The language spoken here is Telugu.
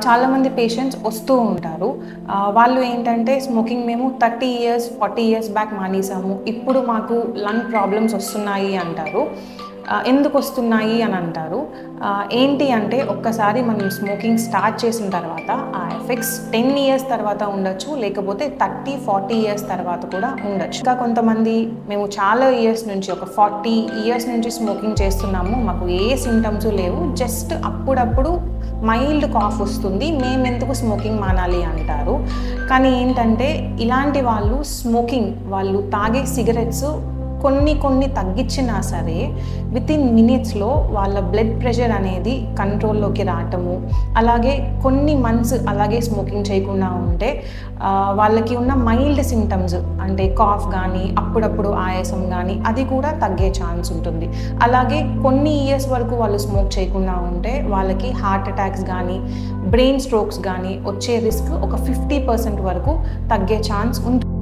చాలామంది పేషెంట్స్ వస్తూ ఉంటారు. వాళ్ళు ఏంటంటే స్మోకింగ్ మేము 30 ఇయర్స్ 40 ఇయర్స్ బ్యాక్ మానేసాము, ఇప్పుడు మాకు లంగ్ ప్రాబ్లమ్స్ వస్తున్నాయి అంటారు. ఎందుకు వస్తున్నాయి అని అంటారు. ఏంటి అంటే ఒక్కసారి మనం స్మోకింగ్ స్టార్ట్ చేసిన తర్వాత ఆ ఎఫెక్ట్స్ 10 ఇయర్స్ తర్వాత ఉండొచ్చు, లేకపోతే 30-40 ఇయర్స్ తర్వాత కూడా ఉండొచ్చు. ఇంకా కొంతమంది మేము చాలా ఇయర్స్ నుంచి ఒక 40 ఇయర్స్ నుంచి స్మోకింగ్ చేస్తున్నాము, మాకు ఏ సింటమ్స్ లేవు, జస్ట్ అప్పుడప్పుడు మైల్డ్ కాఫ్ వస్తుంది, మేమెందుకు స్మోకింగ్ మానాలి అంటారు. కానీ ఏంటంటే ఇలాంటి వాళ్ళు తాగే సిగరెట్స్ కొన్ని తగ్గించినా సరే వితిన్ మినిట్స్లో వాళ్ళ బ్లడ్ ప్రెషర్ అనేది కంట్రోల్లోకి రావటము, అలాగే కొన్ని మంత్స్ అలాగే స్మోకింగ్ చేయకుండా ఉంటే వాళ్ళకి ఉన్న మైల్డ్ సిమ్టమ్స్ అంటే కాఫ్ కానీ అప్పుడప్పుడు ఆయాసం కానీ అది కూడా తగ్గే ఛాన్స్ ఉంటుంది. అలాగే కొన్ని ఇయర్స్ వరకు వాళ్ళు స్మోక్ చేయకుండా ఉంటే వాళ్ళకి హార్ట్ అటాక్స్ కానీ బ్రెయిన్ స్ట్రోక్స్ కానీ వచ్చే రిస్క్ ఒక 50% వరకు తగ్గే ఛాన్స్ ఉంటుంది.